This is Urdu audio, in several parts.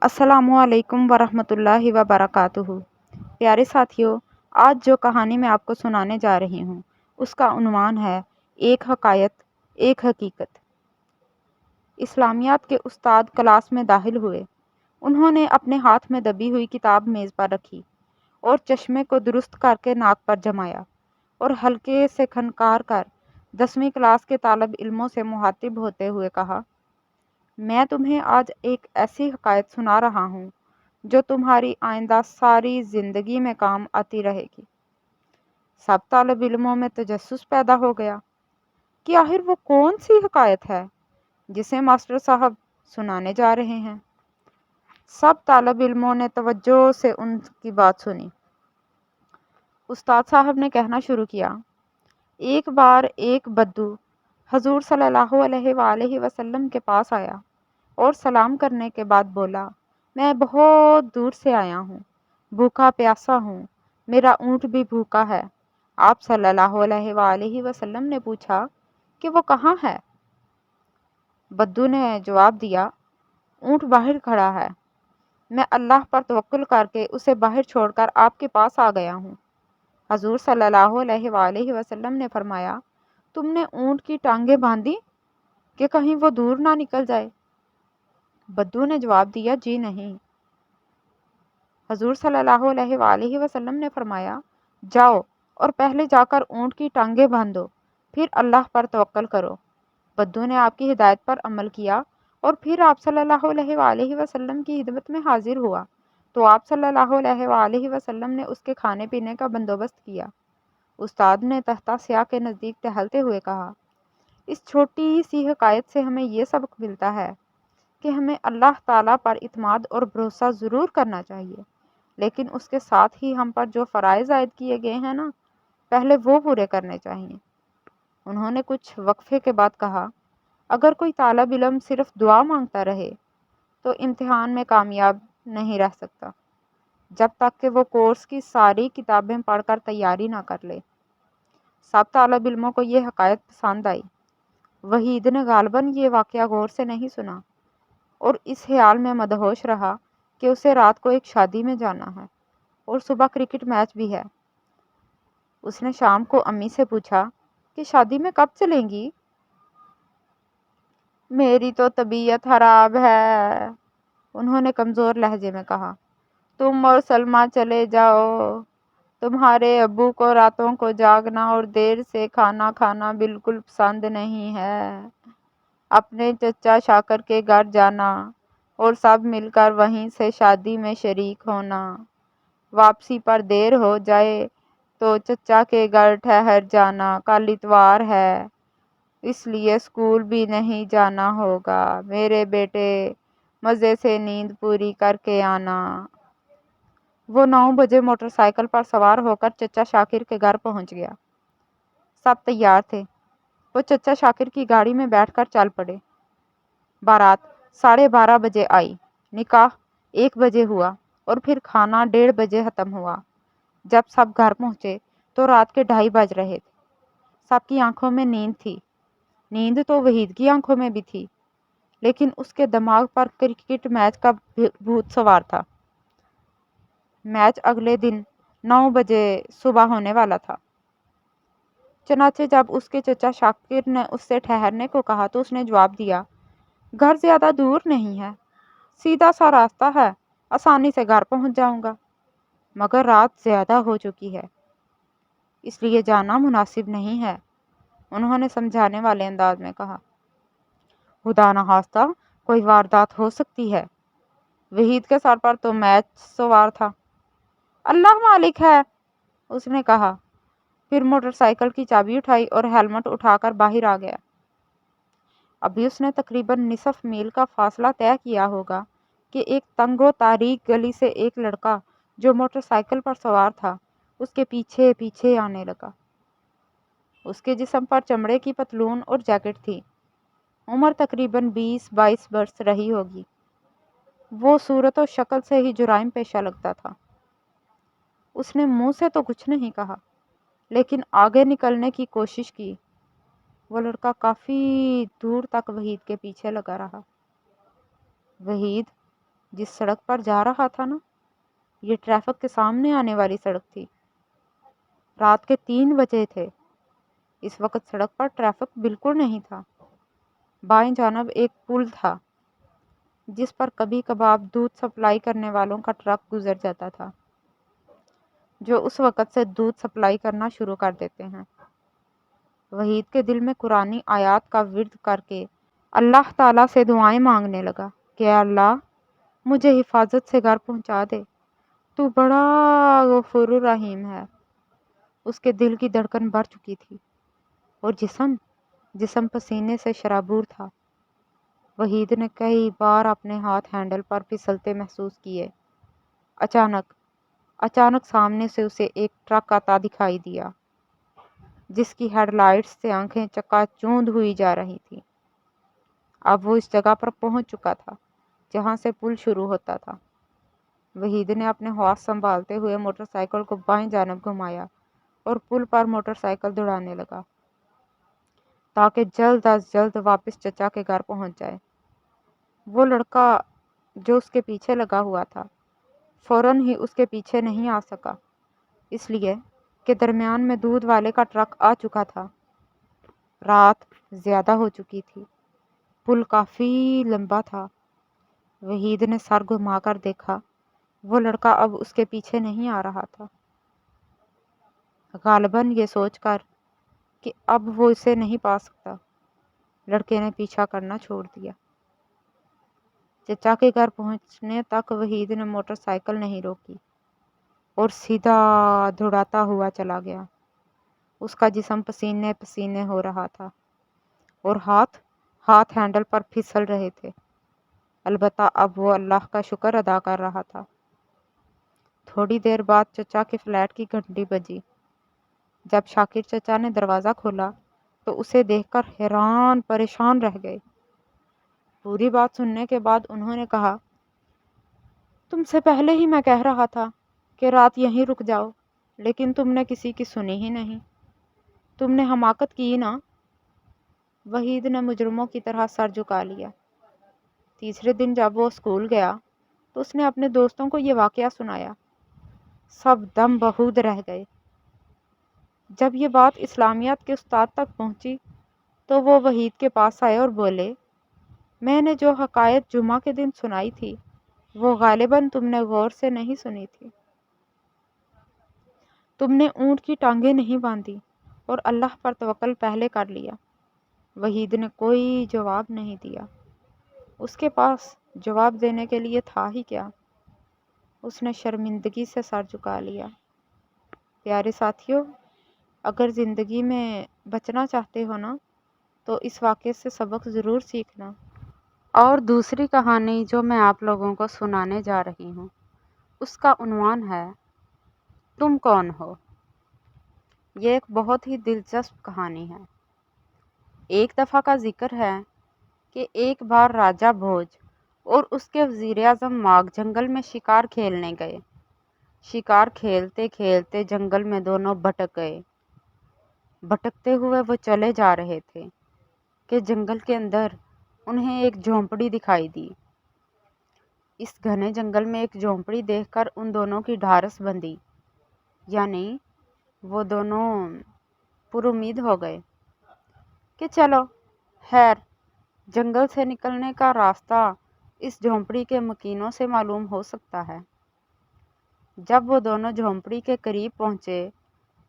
السلام علیکم ورحمۃ اللہ وبرکاتہ۔ پیارے ساتھیوں، آج جو کہانی میں آپ کو سنانے جا رہی ہوں اس کا عنوان ہے ایک حکایت ایک حقیقت۔ اسلامیات کے استاد کلاس میں داخل ہوئے۔ انہوں نے اپنے ہاتھ میں دبی ہوئی کتاب میز پر رکھی اور چشمے کو درست کر کے ناک پر جمایا اور ہلکے سے کھنکار کر 10ویں کلاس کے طالب علموں سے مخاطب ہوتے ہوئے کہا، میں تمہیں آج ایک ایسی حکایت سنا رہا ہوں جو تمہاری آئندہ ساری زندگی میں کام آتی رہے گی۔ سب طالب علموں میں تجسس پیدا ہو گیا کہ آخر وہ کون سی حکایت ہے جسے ماسٹر صاحب سنانے جا رہے ہیں۔ سب طالب علموں نے توجہ سے ان کی بات سنی۔ استاد صاحب نے کہنا شروع کیا، ایک بار ایک بدو حضور صلی اللہ علیہ وآلہ وسلم کے پاس آیا اور سلام کرنے کے بعد بولا، میں بہت دور سے آیا ہوں، بھوکا پیاسا ہوں، میرا اونٹ بھی بھوکا ہے۔ آپ صلی اللہ علیہ وآلہ وسلم نے پوچھا کہ وہ کہاں ہے؟ بدو نے جواب دیا، اونٹ باہر کھڑا ہے، میں اللہ پر توکل کر کے اسے باہر چھوڑ کر آپ کے پاس آ گیا ہوں۔ حضور صلی اللہ علیہ وآلہ وسلم نے فرمایا، تم نے اونٹ کی ٹانگیں باندھی کہ کہیں وہ دور نہ نکل جائے؟ بدو نے جواب دیا، جی نہیں۔ حضور صلی اللہ علیہ وآلہ وسلم نے فرمایا، جاؤ اور پہلے جا کر اونٹ کی ٹانگیں باندھو، پھر اللہ پر توکل کرو۔ بدو نے آپ کی ہدایت پر عمل کیا اور پھر آپ صلی اللہ علیہ وآلہ وسلم کی خدمت میں حاضر ہوا تو آپ صلی اللہ علیہ وآلہ وسلم نے اس کے کھانے پینے کا بندوبست کیا۔ استاد نے تختہ سیاہ کے نزدیک ٹہلتے ہوئے کہا، اس چھوٹی سی حکایت سے ہمیں یہ سبق ملتا ہے کہ ہمیں اللہ تعالیٰ پر اعتماد اور بھروسہ ضرور کرنا چاہیے، لیکن اس کے ساتھ ہی ہم پر جو فرائض عائد کیے گئے ہیں نا، پہلے وہ پورے کرنے چاہیے۔ انہوں نے کچھ وقفے کے بعد کہا، اگر کوئی طالب علم صرف دعا مانگتا رہے تو امتحان میں کامیاب نہیں رہ سکتا جب تک کہ وہ کورس کی ساری کتابیں پڑھ کر تیاری نہ کر لے۔ سب طالب علموں کو یہ حکایت پسند آئی۔ وحید نے غالباً یہ واقعہ غور سے نہیں سنا اور اس خیال میں مدہوش رہا کہ اسے رات کو ایک شادی میں جانا ہے اور صبح کرکٹ میچ بھی ہے۔ اس نے شام کو امی سے پوچھا کہ شادی میں کب چلیں گی؟ میری تو طبیعت خراب ہے، انہوں نے کمزور لہجے میں کہا، تم اور سلمہ چلے جاؤ، تمہارے ابو کو راتوں کو جاگنا اور دیر سے کھانا کھانا بالکل پسند نہیں ہے۔ اپنے چچا شاکر کے گھر جانا اور سب مل کر وہیں سے شادی میں شریک ہونا۔ واپسی پر دیر ہو جائے تو چچا کے گھر ٹھہر جانا، کل اتوار ہے اس لیے اسکول بھی نہیں جانا ہوگا۔ میرے بیٹے، مزے سے نیند پوری کر کے آنا۔ وہ 9 بجے موٹر سائیکل پر سوار ہو کر چچا شاکر کے گھر پہنچ گیا۔ سب تیار تھے۔ وہ چچا شاکر کی گاڑی میں بیٹھ کر چل پڑے۔ بارات 12:30 بجے آئی، نکاح 1 بجے ہوا اور پھر کھانا 1:30 بجے ختم ہوا۔ جب سب گھر پہنچے تو رات کے 2:30 بج رہے تھے۔ سب کی آنکھوں میں نیند تھی۔ نیند تو وحید کی آنکھوں میں بھی تھی، لیکن اس کے دماغ پر کرکٹ میچ کا بھوت سوار تھا۔ میچ اگلے دن 9 بجے صبح ہونے والا تھا۔ چنانچہ جب اس کے چچا شاکر نے اس سے ٹھہرنے کو کہا تو اس نے جواب دیا، گھر زیادہ دور نہیں ہے، سیدھا سا راستہ ہے، آسانی سے گھر پہنچ جاؤں گا، مگر رات زیادہ ہو چکی ہے، اس لیے جانا مناسب نہیں ہے، انہوں نے سمجھانے والے انداز میں کہا۔ خدا نخواستہ کوئی واردات ہو سکتی ہے، وحید کے سر پر تو میچ سوار تھا۔ اللہ مالک ہے، اس نے کہا، پھر موٹر سائیکل کی چابی اٹھائی اور ہیلمٹ اٹھا کر باہر آ گیا۔ ابھی اس نے تقریباً نصف میل کا فاصلہ طے کیا ہوگا کہ ایک تنگ و تاریک گلی سے ایک لڑکا جو موٹر سائیکل پر سوار تھا اس کے پیچھے پیچھے آنے لگا۔ اس کے جسم پر چمڑے کی پتلون اور جیکٹ تھی۔ عمر تقریباً 20-22 برس رہی ہوگی۔ وہ صورت و شکل سے ہی جرائم پیشہ لگتا تھا۔ اس نے منہ سے تو کچھ نہیں کہا، لیکن آگے نکلنے کی کوشش کی۔ وہ لڑکا کافی دور تک وحید کے پیچھے لگا رہا۔ وحید جس سڑک پر جا رہا تھا نا، یہ ٹریفک کے سامنے آنے والی سڑک تھی۔ رات کے 3 بجے تھے۔ اس وقت سڑک پر ٹریفک بالکل نہیں تھا۔ بائیں جانب ایک پل تھا جس پر کبھی کبھار دودھ سپلائی کرنے والوں کا ٹرک گزر جاتا تھا، جو اس وقت سے دودھ سپلائی کرنا شروع کر دیتے ہیں۔ وحید کے دل میں قرآنی آیات کا ورد کر کے اللہ تعالیٰ سے دعائیں مانگنے لگا کہ اے اللہ، مجھے حفاظت سے گھر پہنچا دے، تو بڑا غفور الرحیم ہے۔ اس کے دل کی دھڑکن بڑھ چکی تھی اور جسم پسینے سے شرابور تھا۔ وحید نے کئی بار اپنے ہاتھ ہینڈل پر پھسلتے محسوس کیے۔ اچانک سامنے سے اسے ایک ٹرک آتا دکھائی دیا جس کی ہیڈ لائٹس سے آنکھیں چکا چوند ہوئی جا رہی تھی۔ اب وہ اس جگہ پر پہنچ چکا تھا جہاں سے پل شروع ہوتا تھا۔ وحید نے اپنے ہوش سنبھالتے ہوئے موٹر سائیکل کو بائیں جانب گھمایا اور پل پر موٹر سائیکل دوڑانے لگا تاکہ جلد از جلد واپس چچا کے گھر پہنچ جائے۔ وہ لڑکا جو اس کے پیچھے لگا ہوا تھا فوراً ہی اس کے پیچھے نہیں آ سکا، اس لیے کہ درمیان میں دودھ والے کا ٹرک آ چکا تھا۔ رات زیادہ ہو چکی تھی۔ پل کافی لمبا تھا۔ وحید نے سر گھما کر دیکھا، وہ لڑکا اب اس کے پیچھے نہیں آ رہا تھا۔ غالباً یہ سوچ کر کہ اب وہ اسے نہیں پا سکتا، لڑکے نے پیچھا کرنا چھوڑ دیا۔ چچا کے گھر پہنچنے تک وحید نے موٹر سائیکل نہیں روکی اور سیدھا دوڑاتا ہوا چلا گیا۔ اس کا جسم پسینے پسینے ہو رہا تھا اور ہاتھ ہینڈل پر پھسل رہے تھے، البتہ اب وہ اللہ کا شکر ادا کر رہا تھا۔ تھوڑی دیر بعد چچا کے فلیٹ کی گھنٹی بجی۔ جب شاکر چچا نے دروازہ کھولا تو اسے دیکھ کر حیران پریشان رہ گئے۔ پوری بات سننے کے بعد انہوں نے کہا، تم سے پہلے ہی میں کہہ رہا تھا کہ رات یہیں رک جاؤ، لیکن تم نے کسی کی سنی ہی نہیں۔ تم نے حماقت کی نا۔ وحید نے مجرموں کی طرح سر جھکا لیا۔ تیسرے دن جب وہ اسکول گیا تو اس نے اپنے دوستوں کو یہ واقعہ سنایا۔ سب دم بہود رہ گئے۔ جب یہ بات اسلامیات کے استاد تک پہنچی تو وہ وحید کے پاس آئے اور بولے، میں نے جو حقائق جمعہ کے دن سنائی تھی وہ غالباً تم نے غور سے نہیں سنی تھی۔ تم نے اونٹ کی ٹانگیں نہیں باندھی اور اللہ پر توکل پہلے کر لیا۔ وحید نے کوئی جواب نہیں دیا۔ اس کے پاس جواب دینے کے لیے تھا ہی کیا؟ اس نے شرمندگی سے سر جھکا لیا۔ پیارے ساتھیوں، اگر زندگی میں بچنا چاہتے ہو نا تو اس واقعے سے سبق ضرور سیکھنا۔ اور دوسری کہانی جو میں آپ لوگوں کو سنانے جا رہی ہوں اس کا عنوان ہے تم کون ہو۔ یہ ایک بہت ہی دلچسپ کہانی ہے۔ ایک دفعہ کا ذکر ہے کہ ایک بار راجہ بھوج اور اس کے وزیر اعظم ماگ جنگل میں شکار کھیلنے گئے۔ شکار کھیلتے کھیلتے جنگل میں دونوں بھٹک گئے۔ بھٹکتے ہوئے وہ چلے جا رہے تھے کہ جنگل کے اندر انہیں ایک جھونپڑی دکھائی دی۔ اس گھنے جنگل میں ایک جھونپڑی دیکھ کر ان دونوں کی ڈھارس بندھی، یعنی وہ دونوں پر امید ہو گئے کہ چلو خیر، جنگل سے نکلنے کا راستہ اس جھونپڑی کے مکینوں سے معلوم ہو سکتا ہے۔ جب وہ دونوں جھونپڑی کے قریب پہنچے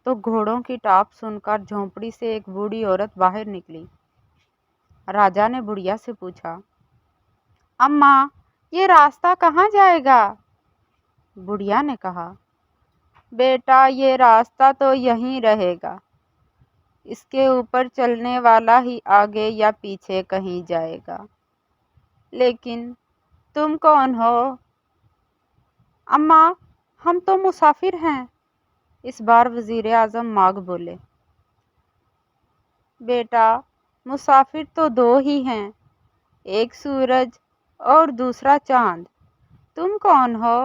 تو گھوڑوں کی ٹاپ سن کر جھونپڑی سے ایک بوڑھی عورت باہر نکلی۔ راجا نے بڑھیا سے پوچھا، اماں، یہ راستہ کہاں جائے گا؟ بڑھیا نے کہا، بیٹا یہ راستہ تو یہیں رہے گا، اس کے اوپر چلنے والا ہی آگے یا پیچھے کہیں جائے گا۔ لیکن تم کون ہو؟ اماں، ہم تو مسافر ہیں۔ اس بار وزیر اعظم ماگ بولے، بیٹا مسافر تو دو ہی ہیں، ایک سورج اور دوسرا چاند۔ تم کون ہو؟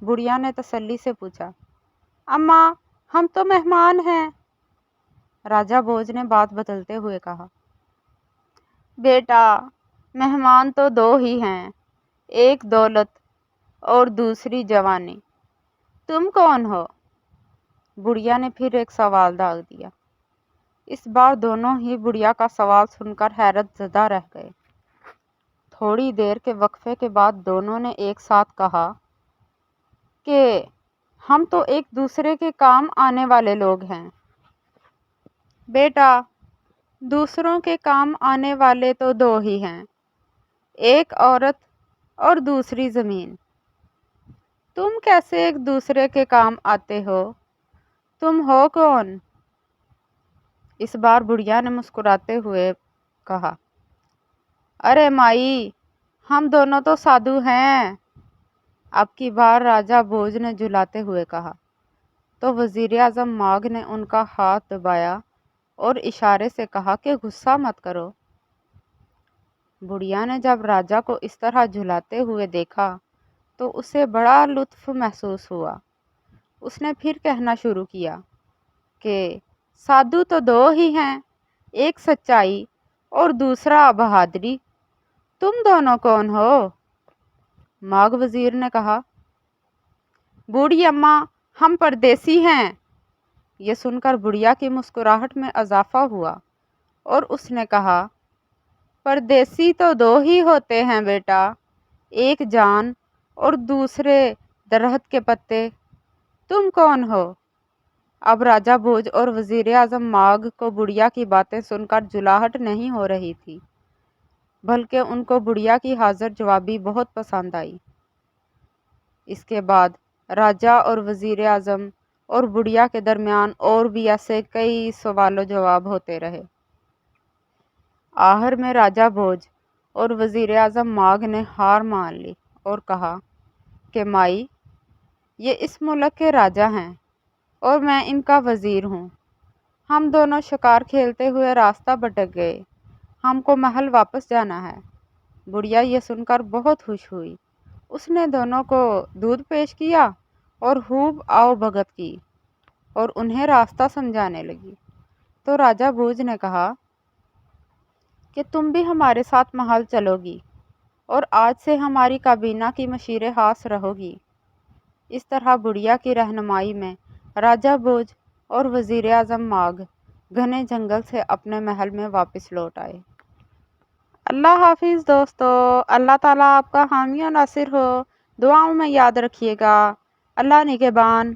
بڑھیا نے تسلی سے پوچھا، اماں ہم تو مہمان ہیں۔ راجہ بھوج نے بات بدلتے ہوئے کہا، بیٹا مہمان تو دو ہی ہیں، ایک دولت اور دوسری جوانی، تم کون ہو؟ بڑھیا نے پھر ایک سوال داغ دیا۔ اس بار دونوں ہی بڑھیا کا سوال سن کر حیرت زدہ رہ گئے۔ تھوڑی دیر کے وقفے کے بعد دونوں نے ایک ساتھ کہا کہ ہم تو ایک دوسرے کے کام آنے والے لوگ ہیں۔ بیٹا، دوسروں کے کام آنے والے تو دو ہی ہیں، ایک عورت اور دوسری زمین۔ تم کیسے ایک دوسرے کے کام آتے ہو؟ تم ہو کون؟ اس بار بڑھیا نے مسکراتے ہوئے کہا، ارے مائی، ہم دونوں تو سادھو ہیں۔ اب کی بار راجہ بھوج نے جھلاتے ہوئے کہا تو وزیر اعظم ماگھ نے ان کا ہاتھ دبایا اور اشارے سے کہا کہ غصہ مت کرو۔ بڑھیا نے جب راجہ کو اس طرح جھلاتے ہوئے دیکھا تو اسے بڑا لطف محسوس ہوا۔ اس نے پھر کہنا شروع کیا کہ سادھو تو دو ہی ہیں، ایک سچائی اور دوسرا بہادری۔ تم دونوں کون ہو؟ ماگھ وزیر نے کہا، بوڑھی اماں، ہم پردیسی ہیں۔ یہ سن کر بڑھیا کی مسکراہٹ میں اضافہ ہوا اور اس نے کہا، پردیسی تو دو ہی ہوتے ہیں بیٹا، ایک جان اور دوسرے درخت کے پتے۔ تم کون ہو؟ اب راجہ بھوج اور وزیر اعظم ماگھ کو بڑھیا کی باتیں سن کر جھلاہٹ نہیں ہو رہی تھی، بلکہ ان کو بڑھیا کی حاضر جوابی بہت پسند آئی۔ اس کے بعد راجہ اور وزیر اعظم اور بڑھیا کے درمیان اور بھی ایسے کئی سوال و جواب ہوتے رہے۔ آخر میں راجہ بھوج اور وزیر اعظم ماگھ نے ہار مان لی اور کہا کہ مائی، یہ اس ملک کے راجہ ہیں اور میں ان کا وزیر ہوں۔ ہم دونوں شکار کھیلتے ہوئے راستہ بھٹک گئے، ہم کو محل واپس جانا ہے۔ بڑھیا یہ سن کر بہت خوش ہوئی۔ اس نے دونوں کو دودھ پیش کیا اور خوب آؤ بھگت کی اور انہیں راستہ سمجھانے لگی۔ تو راجہ بھوج نے کہا کہ تم بھی ہمارے ساتھ محل چلو گی اور آج سے ہماری کابینہ کی مشیر خاص رہو گی۔ اس طرح بڑھیا کی رہنمائی میں راجہ بھوج اور وزیر اعظم ماگھ گھنے جنگل سے اپنے محل میں واپس لوٹ آئے۔ اللہ حافظ دوستو، اللہ تعالیٰ آپ کا حامی و ناصر ہو، دعاؤں میں یاد رکھیے گا۔ اللہ نگہبان۔